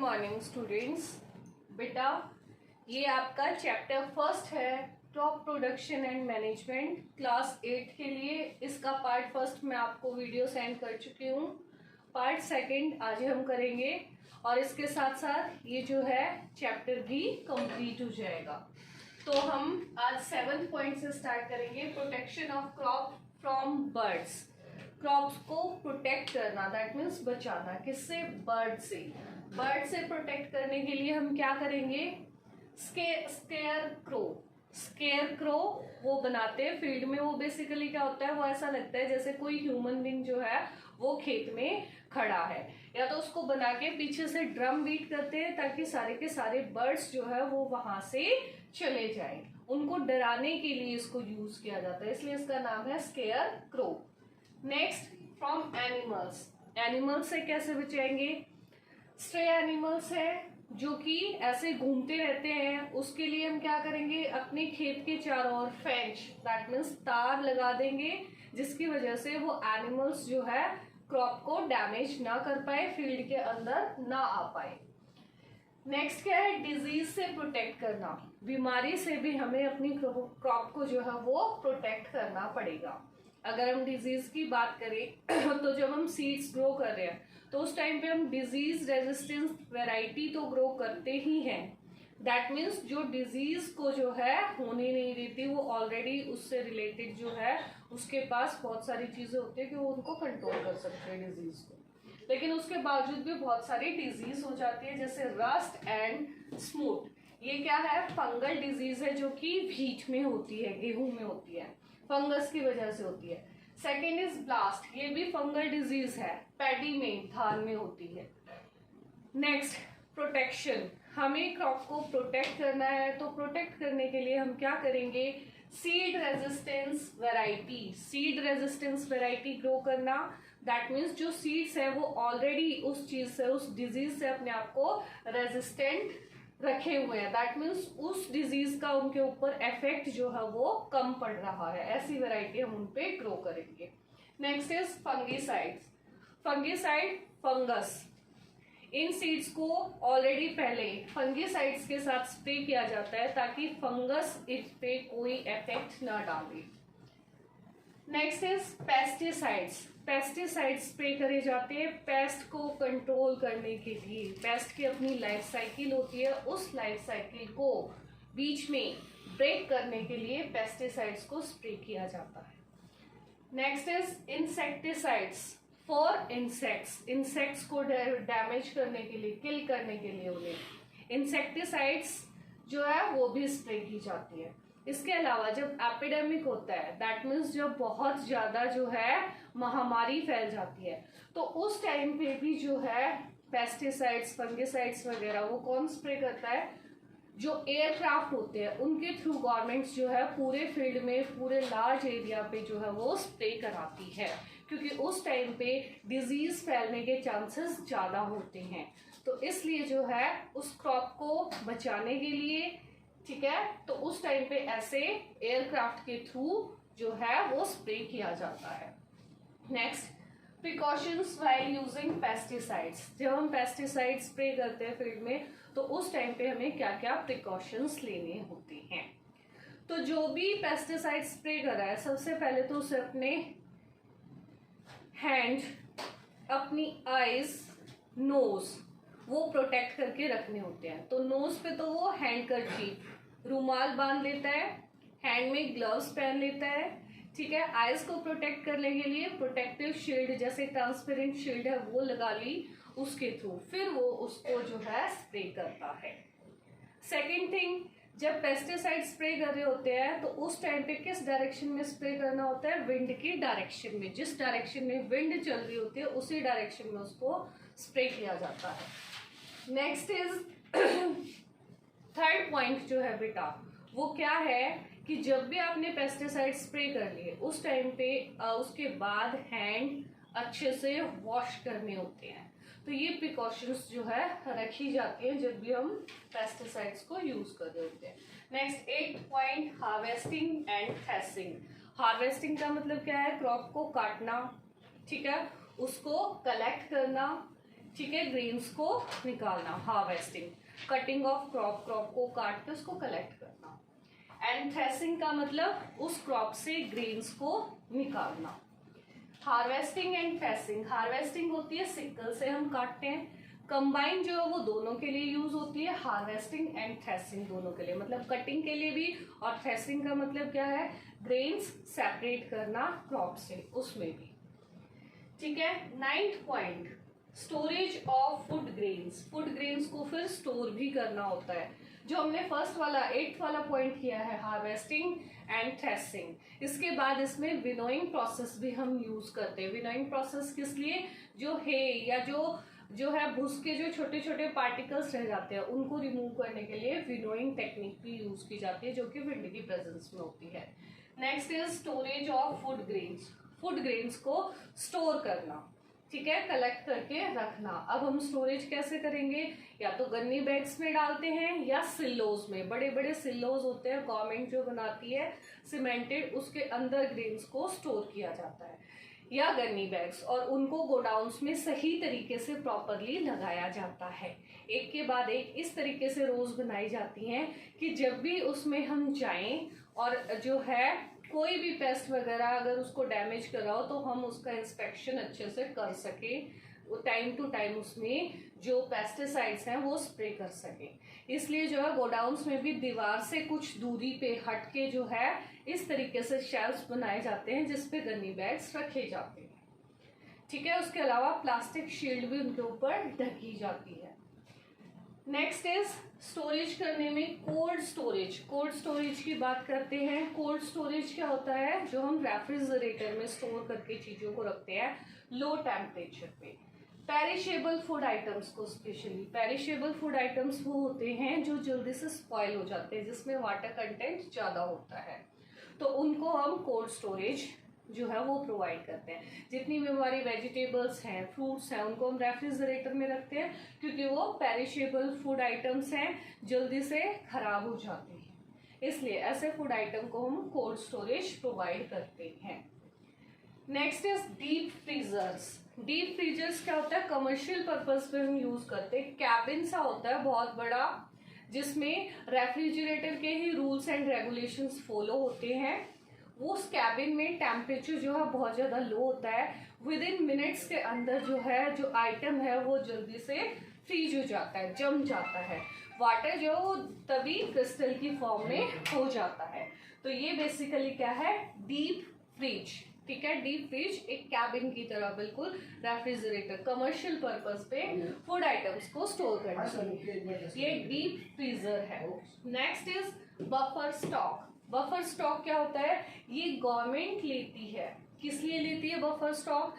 Morning students. बेटा ये आपका चैप्टर फर्स्ट है crop production and management class 8 के लिए। इसका पार्ट फर्स्ट मैं आपको वीडियो सेंड कर चुकी हूँ। पार्ट सेकंड आज हम करेंगे और इसके साथ साथ ये जो है चैप्टर भी कंप्लीट हो जाएगा। तो हम आज 7th पॉइंट से स्टार्ट करेंगे, protection of crop from birds. Crops को प्रोटेक्ट करना, दैट मीन्स बचाना। किससे? बर्ड से। बर्ड से प्रोटेक्ट करने के लिए हम क्या करेंगे? स्केयर क्रो वो बनाते हैं फील्ड में। वो बेसिकली क्या होता है, वो ऐसा लगता है जैसे कोई ह्यूमन बीइंग जो है वो खेत में खड़ा है, या तो उसको बना के पीछे से ड्रम बीट करते हैं ताकि सारे के सारे बर्ड्स जो है वो वहां से चले जाएं। उनको डराने के लिए इसको यूज किया जाता है, इसलिए इसका नाम है square crow. Next, from animals. Animals से कैसे बचाएंगे? स्ट्रे एनिमल्स है जो कि ऐसे घूमते रहते हैं, उसके लिए हम क्या करेंगे? अपने खेत के चारों ओर फेंच, दैट मीन्स तार लगा देंगे, जिसकी वजह से वो एनिमल्स जो है क्रॉप को डैमेज ना कर पाए, फील्ड के अंदर ना आ पाए। नेक्स्ट क्या है? डिजीज से प्रोटेक्ट करना। बीमारी से भी हमें अपनी क्रॉप को जो है वो प्रोटेक्ट करना पड़ेगा। अगर हम डिजीज की बात करें तो जब हम सीड्स ग्रो कर रहे हैं तो उस टाइम पे हम डिजीज रेजिस्टेंस वैरायटी तो ग्रो करते ही हैं। दैट मीन्स जो डिजीज को जो है होने नहीं देती, वो ऑलरेडी उससे रिलेटेड जो है उसके पास बहुत सारी चीजें होती है कि वो उनको कंट्रोल कर सकते हैं डिजीज को। लेकिन उसके बावजूद भी बहुत सारी डिजीज हो जाती है, जैसे रस्ट एंड स्मूट। ये क्या है? फंगल डिजीज है जो कि व्हीट में होती है, गेहूं में होती है, फंगस की वजह से होती है। सेकेंड इज ब्लास्ट, ये भी फंगल डिजीज है, पैडी में, धान में होती है। Next, protection. हमें क्रॉप को प्रोटेक्ट करना है, तो प्रोटेक्ट करने के लिए हम क्या करेंगे? सीड रेजिस्टेंस वैरायटी ग्रो करना। दैट मीन्स जो सीड्स है वो ऑलरेडी उस चीज से, उस डिजीज से अपने आप को रेजिस्टेंट रखे हुए हैं। दैट मीन्स उस डिजीज का उनके ऊपर इफेक्ट जो है वो कम पड़ रहा है, ऐसी वैरायटी हम उन पे ग्रो करेंगे। Next is fungicides. Fungicide, fungus. In seeds को ऑलरेडी पहले फंगीसाइड्स के साथ स्प्रे किया जाता है ताकि फंगस इस पे कोई इफेक्ट ना डाले। Next is pesticides. Pesticides spray करे जाते हैं पेस्ट को कंट्रोल करने के लिए। पेस्ट की अपनी लाइफ साइकिल होती है, उस लाइफ साइकिल को बीच में ब्रेक करने के लिए पेस्टिसाइड्स को स्प्रे किया जाता है। Next is insecticides for insects. Insects को डैमेज करने के लिए, किल करने के लिए उन्हें इंसेक्टिसाइड्स जो है वो भी स्प्रे की जाती है। इसके अलावा जब एपिडेमिक होता है, दैट मीन्स जब बहुत ज्यादा जो है महामारी फैल जाती है, तो उस टाइम पे भी जो है पेस्टिसाइड्स, फंगिसाइड्स वगैरह वो कौन स्प्रे करता है? जो एयरक्राफ्ट होते हैं उनके थ्रू गवर्नमेंट्स जो है पूरे फील्ड में, पूरे लार्ज एरिया पे जो है वो स्प्रे कराती है, क्योंकि उस टाइम पे डिजीज फैलने के चांसेस ज्यादा होते हैं। तो इसलिए जो है उस क्रॉप को बचाने के लिए, ठीक है, तो उस टाइम पे ऐसे एयरक्राफ्ट के थ्रू जो है वो स्प्रे किया जाता है। Next, precautions while using pesticides. जब हम पेस्टिसाइड स्प्रे करते हैं फील्ड में तो उस टाइम पे हमें क्या क्या प्रिकॉशंस लेने होते हैं? तो जो भी पेस्टिसाइड स्प्रे कर रहा है, सबसे पहले तो उसे अपने हैंड, अपनी आईज, नोज वो प्रोटेक्ट करके रखने होते हैं। तो नोज पे तो वो हैंडकरचीफ, रुमाल बांध लेता है, हैंड में ग्लव्स पहन लेता है, ठीक है। आईज को प्रोटेक्ट करने के लिए प्रोटेक्टिव शील्ड, जैसे ट्रांसपेरेंट शील्ड है वो लगा ली उसके थ्रू, फिर वो उसको जो है स्प्रे करता है। सेकेंड थिंग, जब पेस्टिसाइड स्प्रे कर रहे होते हैं तो उस टाइम पे किस डायरेक्शन में स्प्रे करना होता है? विंड की डायरेक्शन में। जिस डायरेक्शन में विंड चल रही होती है उसी डायरेक्शन में उसको स्प्रे किया जाता है। नेक्स्ट इज थर्ड पॉइंट जो है बेटा, वो क्या है कि जब भी आपने पेस्टिसाइड स्प्रे कर लिए उस टाइम पे उसके बाद हैंड अच्छे से वॉश करने होते हैं। तो ये प्रिकॉशंस जो है रखी जाती है जब भी हम पेस्टिसाइड्स को यूज कर रहे होते हैं। Next 8 point, harvesting and threshing. Harvesting का मतलब क्या है? क्रॉप को काटना, ठीक है, उसको कलेक्ट करना, ठीक है, ग्रेन्स को निकालना, harvesting, cutting of crop, crop को काट के उसको कलेक्ट करना। एंड थ्रेसिंग का मतलब उस क्रॉप से ग्रेन्स को निकालना। हार्वेस्टिंग एंड थ्रेसिंग, हार्वेस्टिंग होती है सिकल से हम काटते हैं, कंबाइन जो है वो दोनों के लिए यूज होती है, हार्वेस्टिंग एंड थ्रेसिंग दोनों के लिए, मतलब कटिंग के लिए भी और थ्रेसिंग का मतलब क्या है, ग्रेन्स सेपरेट करना क्रॉप से, उसमें भी। ठीक है, 9th point, storage of food grains, food grains को फिर स्टोर भी करना होता है। जो हमने फर्स्ट वाला 8th वाला पॉइंट किया है, हार्वेस्टिंग एंड थ्रेसिंग, इसके बाद इसमें विनोइंग प्रोसेस भी हम यूज करते हैं। विनोइंग प्रोसेस किस लिए, जो है या जो है भूस के जो छोटे छोटे पार्टिकल्स रह जाते हैं उनको रिमूव करने के लिए विनोइंग टेक्निक भी यूज की जाती है, जो कि विंड की प्रेजेंस में होती है। Next is storage of food grains, food grains को स्टोर करना, ठीक है, कलेक्ट करके रखना। अब हम स्टोरेज कैसे करेंगे, या तो गन्नी बैग्स में डालते हैं या सिल्लोज में, बड़े बड़े सिल्लोज होते हैं गवर्नमेंट जो बनाती है सीमेंटेड, उसके अंदर ग्रेन्स को स्टोर किया जाता है, या गन्नी बैग्स, और उनको गोडाउन्स में सही तरीके से प्रॉपरली लगाया जाता है। एक के बाद एक इस तरीके से रोज बनाई जाती हैं कि जब भी उसमें हम जाएं और जो है कोई भी पेस्ट वगैरह अगर उसको डैमेज कर रहा हो तो हम उसका इंस्पेक्शन अच्छे से कर सके, टाइम टू टाइम उसमें जो पेस्टिसाइड्स हैं वो स्प्रे कर सके। इसलिए जो है गोडाउन्स में भी दीवार से कुछ दूरी पे हट के जो है इस तरीके से शेल्फ्स बनाए जाते हैं जिसपे गन्नी बैग्स रखे जाते हैं। ठीक है, उसके अलावा प्लास्टिक शील्ड भी उनके ऊपर ढकी जाती है। नेक्स्ट इज स्टोरेज करने में कोल्ड स्टोरेज, कोल्ड स्टोरेज की बात करते हैं। कोल्ड स्टोरेज क्या होता है, जो हम रेफ्रिजरेटर में स्टोर करके चीजों को रखते हैं लो टेम्परेचर पे। पेरिशेबल फूड आइटम्स को, स्पेशली पेरिशेबल फूड आइटम्स वो होते हैं जो जल्दी से स्पॉइल हो जाते हैं, जिसमें वाटर कंटेंट ज्यादा होता है, तो उनको हम कोल्ड स्टोरेज जो है वो प्रोवाइड करते हैं। जितनी भी हमारी वेजिटेबल्स हैं, फ्रूट्स हैं, उनको हम रेफ्रिजरेटर में रखते हैं क्योंकि वो पेरिशेबल फूड आइटम्स हैं, जल्दी से खराब हो जाते हैं, इसलिए ऐसे फूड आइटम को हम कोल्ड स्टोरेज प्रोवाइड करते हैं। Next is deep freezers. Deep freezers क्या होता है, कमर्शियल पर्पज पे हम यूज करते हैं। कैबिन सा होता है बहुत बड़ा, जिसमें रेफ्रिजरेटर के ही रूल्स एंड रेगुलेशंस फॉलो होते हैं। उस कैबिन में टेम्परेचर जो है बहुत ज्यादा लो होता है, विद इन मिनट्स के अंदर जो है जो आइटम है वो जल्दी से फ्रीज हो जाता है, जम जाता है, वाटर जो वो तभी क्रिस्टल की फॉर्म में हो जाता है। तो ये बेसिकली क्या है, डीप फ्रीज। ठीक है, डीप फ्रीज एक कैबिन की तरह, बिल्कुल रेफ्रिजरेटर, कमर्शियल पर्पस पे फूड आइटम्स को स्टोर करने के लिए ये डीप फ्रीजर है। Next is buffer stock. Buffer stock क्या होता है, ये गवर्नमेंट लेती है। किस लिए लेती है बफर स्टॉक,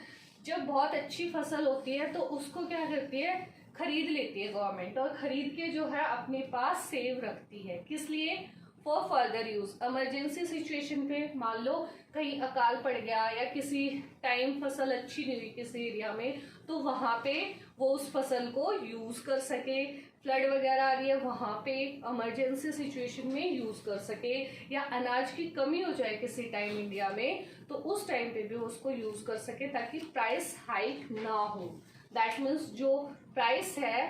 जब बहुत अच्छी फसल होती है तो उसको क्या करती है, खरीद लेती है गवर्नमेंट, और खरीद के जो है अपने पास सेव रखती है। किस लिए, for further use, emergency situation पे, मान लो कहीं अकाल पड़ गया या किसी टाइम फसल अच्छी नहीं हुई किसी एरिया में, तो वहां पे वो उस फसल को यूज कर सके, फ्लड वगैरह आ रही है वहां पे इमरजेंसी सिचुएशन में यूज कर सके, या अनाज की कमी हो जाए किसी टाइम इंडिया में तो उस टाइम पे भी उसको यूज कर सके, ताकि प्राइस हाइक ना हो। दैट मीन्स जो प्राइस है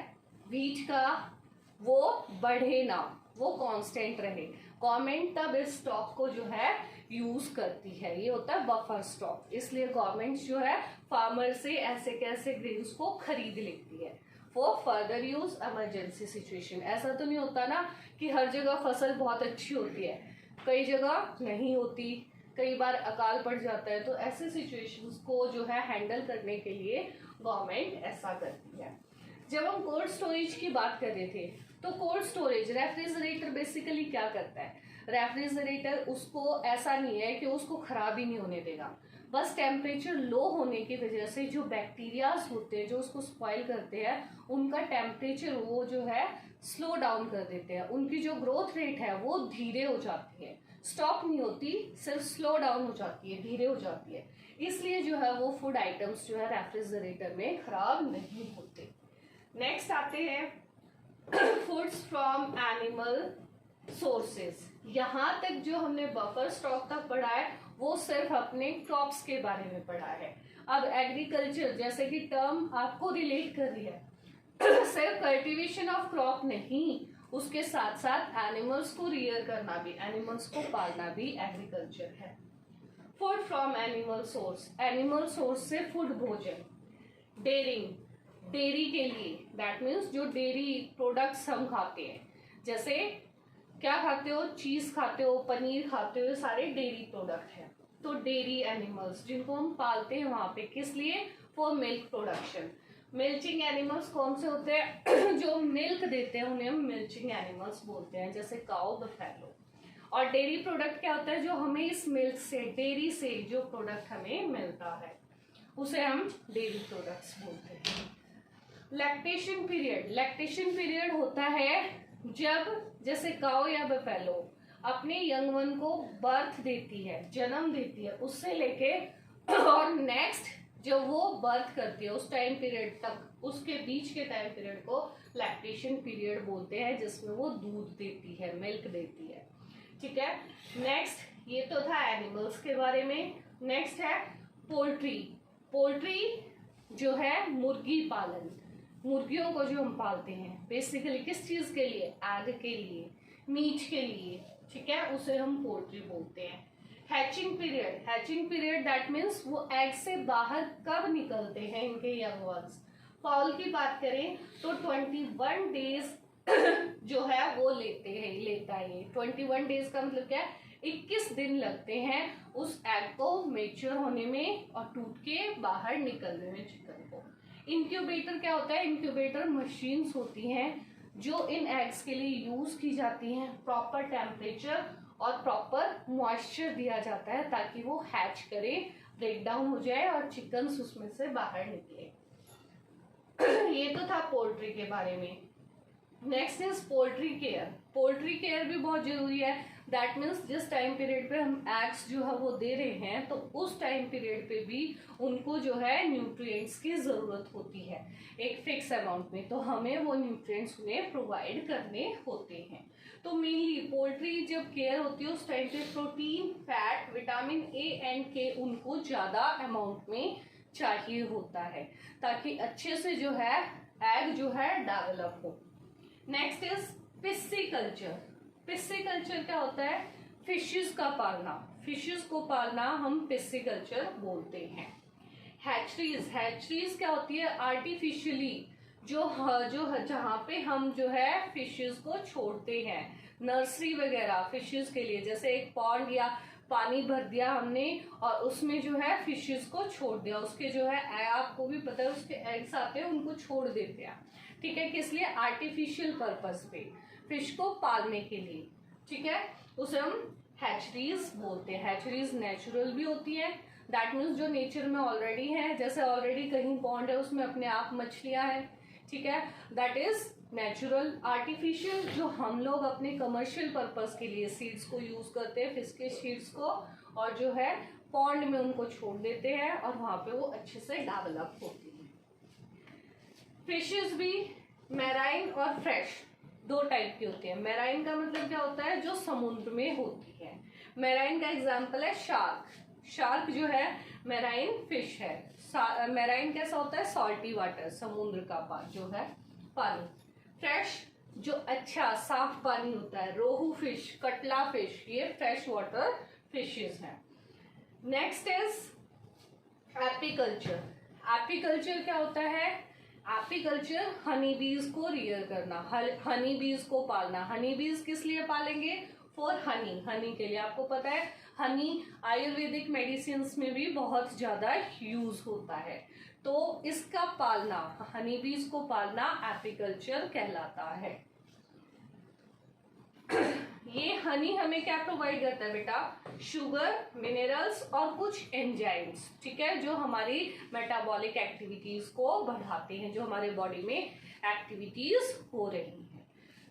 व्हीट का वो बढ़े ना, वो कांस्टेंट रहे। गवर्नमेंट तब इस स्टॉक को जो है यूज करती है, ये होता है बफर स्टॉक। इसलिए गवर्नमेंट जो है फार्मर से ऐसे कैसे ग्रेन्स को खरीद लेती है for further use, emergency situation. ऐसा तो नहीं होता ना कि हर जगह फसल बहुत अच्छी होती है, कई जगह नहीं होती, कई बार अकाल पड़ जाता है, तो ऐसे सिचुएशंस को जो है हैंडल करने के लिए गवर्नमेंट ऐसा करती है। जब हम कोल्ड स्टोरेज की बात कर रहे थे, तो कोल्ड स्टोरेज, रेफ्रिजरेटर बेसिकली क्या करता है, रेफ्रिजरेटर उसको ऐसा नहीं है कि उसको खराब ही नहीं होने देगा, बस टेम्परेचर लो होने की वजह से जो बैक्टीरियाज होते हैं जो उसको स्पॉइल करते हैं, उनका टेम्परेचर वो जो है स्लो डाउन कर देते हैं, उनकी जो ग्रोथ रेट है वो धीरे हो जाती है, स्टॉप नहीं होती, सिर्फ स्लो डाउन हो जाती है, धीरे हो जाती है। इसलिए जो है वो फूड आइटम्स जो है रेफ्रिजरेटर में खराब नहीं होते। नेक्स्ट आते हैं फूड्स फ्रॉम एनिमल सोर्सेज। यहाँ तक जो हमने बफर स्टॉक तक पढ़ा है वो सिर्फ अपने क्रॉप्स के बारे में पढ़ा है। अब एग्रीकल्चर जैसे कि टर्म आपको रिलेट कर रही है, सिर्फ कल्टीवेशन ऑफ क्रॉप नहीं, उसके साथ साथ एनिमल्स को रियर करना भी, एनिमल्स को पालना भी एग्रीकल्चर है। Food from animal source, animal source से फूड भोजन। डेयरिंग, डेयरी के लिए, दैट मीन्स जो डेयरी प्रोडक्ट्स हम खाते हैं, जैसे क्या खाते हो, चीज खाते हो, पनीर खाते हो, ये सारे डेयरी प्रोडक्ट हैं। तो डेयरी एनिमल्स जिनको हम पालते हैं वहां पे, किस लिए, for milk production. Milching animals कौन से होते हैं जो मिल्क देते हैं, उन्हें हम मिल्चिंग एनिमल्स बोलते हैं, जैसे काऊ, बफेलो। और डेयरी प्रोडक्ट क्या होता है, जो हमें इस मिल्क से, डेयरी से जो प्रोडक्ट हमें मिलता है उसे हम डेयरी प्रोडक्ट्स बोलते हैं। लैक्टेशन पीरियड, लैक्टेशन पीरियड होता है जब जैसे काऊ या बफेलो अपने यंग वन को बर्थ देती है, जन्म देती है, उससे लेके और नेक्स्ट जब वो बर्थ करती है उस टाइम पीरियड तक, उसके बीच के टाइम पीरियड को लैक्टेशन पीरियड बोलते हैं, जिसमें वो दूध देती है, मिल्क देती है। ठीक है, नेक्स्ट ये तो था एनिमल्स के बारे में। नेक्स्ट है पोल्ट्री। पोल्ट्री जो है मुर्गी पालन, मुर्गियों को जो हम पालते हैं बेसिकली किस चीज के लिए, एग के लिए, मीट के लिए। ठीक है, उसे हम पोल्ट्री बोलते हैं। Hatching period, hatching period that means वो एग से बाहर कब निकलते हैं इनके यंग वंस। फाउल की बात करें तो 21 डेज जो है वो लेता है ये। 21 डेज का मतलब क्या है, 21 दिन लगते हैं उस एग को मेच्योर होने में और टूट के बाहर निकलने में चिकन को। इंक्यूबेटर क्या होता है, इंक्यूबेटर मशीन्स होती हैं जो इन एग्स के लिए यूज की जाती हैं। प्रॉपर टेम्परेचर और प्रॉपर मॉइस्चर दिया जाता है ताकि वो हैच करे, ब्रेक डाउन हो जाए और चिकन्स उसमें से बाहर निकले। ये तो था पोल्ट्री के बारे में। Next is poultry care. Poultry care भी बहुत जरूरी है, दैट मीन्स जिस टाइम पीरियड पे हम एग्स जो है वो दे रहे हैं तो उस टाइम पीरियड पे भी उनको जो है न्यूट्रिएंट्स की जरूरत होती है एक फिक्स अमाउंट में, तो हमें वो न्यूट्रिएंट्स उन्हें प्रोवाइड करने होते हैं। तो मेनली पोल्ट्री जब केयर होती है उस टाइम पे protein, fat, vitamin A and के उनको ज्यादा अमाउंट में चाहिए होता है ताकि अच्छे से जो है एग जो है डेवलप हो। Next is pisciculture. पिस्सीकल्चर क्या होता है, फिशेस का पालना, फिशेस को पालना हम पिस्सीकल्चर बोलते हैं। हैचरीज, हैचरीज क्या होती है, आर्टिफिशियली जो जहाँ पे हम जो है फिशेस को छोड़ते हैं, नर्सरी वगैरह फिशेस के लिए, जैसे एक पॉन्ड या पानी भर दिया हमने और उसमें जो है फिशेस को छोड़ दिया, उसके जो है आपको भी पता है उसके एग्स आते हैं उनको छोड़ देते हैं। ठीक है, किस लिए, आर्टिफिशियल पर्पस पे, फिश को पालने के लिए। ठीक है, उसे हम हैचरीज बोलते हैं। हैचरीज नेचुरल भी होती है, दैट मीन्स जो नेचर में ऑलरेडी है, जैसे ऑलरेडी कहीं पॉन्ड है उसमें अपने आप मछलियां हैं। ठीक है, दैट इज नेचुरल। आर्टिफिशियल जो हम लोग अपने कमर्शियल पर्पस के लिए सीड्स को यूज करते हैं, फिश के सीड्स को, और जो है पॉन्ड में उनको छोड़ देते हैं और वहां पे वो अच्छे से डेवलप होती है। फिशेस भी मैराइन और फ्रेश दो टाइप की होती है। मैराइन का मतलब क्या होता है, जो समुद्र में होती है। मैराइन का एग्जांपल है शार्क। शार्क जो है मैराइन फिश है। मैराइन कैसा होता है, सॉल्टी वाटर, समुद्र का जो है पानी। फ्रेश जो अच्छा साफ पानी होता है, रोहू फिश, कटला फिश, ये फ्रेश वाटर फिशेस हैं। Next is apiculture. एपीकल्चर क्या होता है, एपीकल्चर हनी बीज को रियर करना, हनी बीज को पालना। हनी बीज किस लिए पालेंगे, फॉर हनी, हनी के लिए। आपको पता है हनी आयुर्वेदिक मेडिसिन में भी बहुत ज्यादा यूज होता है, तो इसका पालना, हनी बीज को पालना एपीकल्चर कहलाता है। ये हनी हमें क्या प्रोवाइड करता है बेटा, शुगर, मिनरल्स और कुछ एंजाइम्स। ठीक है, जो हमारी मेटाबॉलिक एक्टिविटीज को बढ़ाते हैं, जो हमारे बॉडी में एक्टिविटीज हो रही हैं।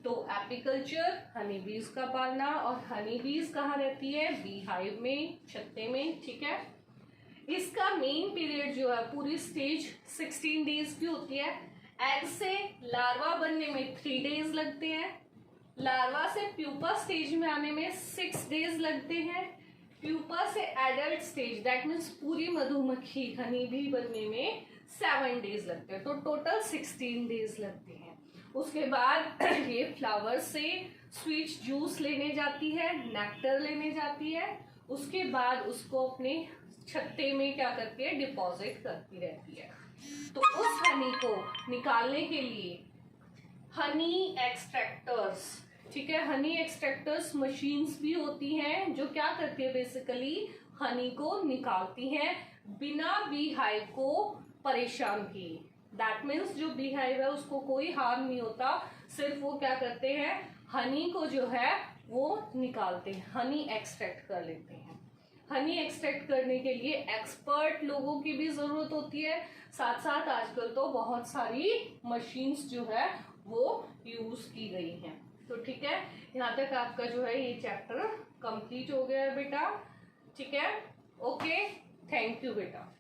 तो एपीकल्चर, हनी बीज का पालना। और हनी बीज कहाँ रहती है, बी हाइव में, छत्ते में। ठीक है, इसका मेन पीरियड जो है पूरी स्टेज 16 डेज की होती है। एग से लार्वा बनने में 3 डेज लगते हैं, लार्वा से प्यूपा स्टेज में आने में 6 डेज लगते हैं, प्यूपा से एडल्ट स्टेज, दैट मीन्स पूरी मधुमक्खी हनी भी बनने में 7 डेज लगते हैं, तो टोटल 16 डेज लगते हैं। उसके बाद ये फ्लावर से स्वीट जूस लेने जाती है, नेक्टर लेने जाती है, उसके बाद उसको अपने छत्ते में क्या करती है, डिपॉजिट करती रहती है। तो उस हनी को निकालने के लिए हनी एक्सट्रैक्टर्स, ठीक है, हनी एक्सट्रैक्टर्स मशीन्स भी होती हैं जो क्या करती है, बेसिकली हनी को निकालती हैं बिना बी हाइव को परेशान किए। दैट मीन्स जो बी हाइव है उसको कोई हार्म नहीं होता, सिर्फ वो क्या करते हैं, हनी को जो है वो निकालते हैं, हनी एक्सट्रैक्ट कर लेते हैं। हनी एक्सट्रैक्ट करने के लिए एक्सपर्ट लोगों की भी जरूरत होती है, साथ साथ आजकल तो बहुत सारी मशीन्स जो है वो यूज की गई हैं। तो ठीक है, यहाँ तक आपका जो है ये चैप्टर कंप्लीट हो गया है बेटा। ठीक है, ओके, थैंक यू बेटा।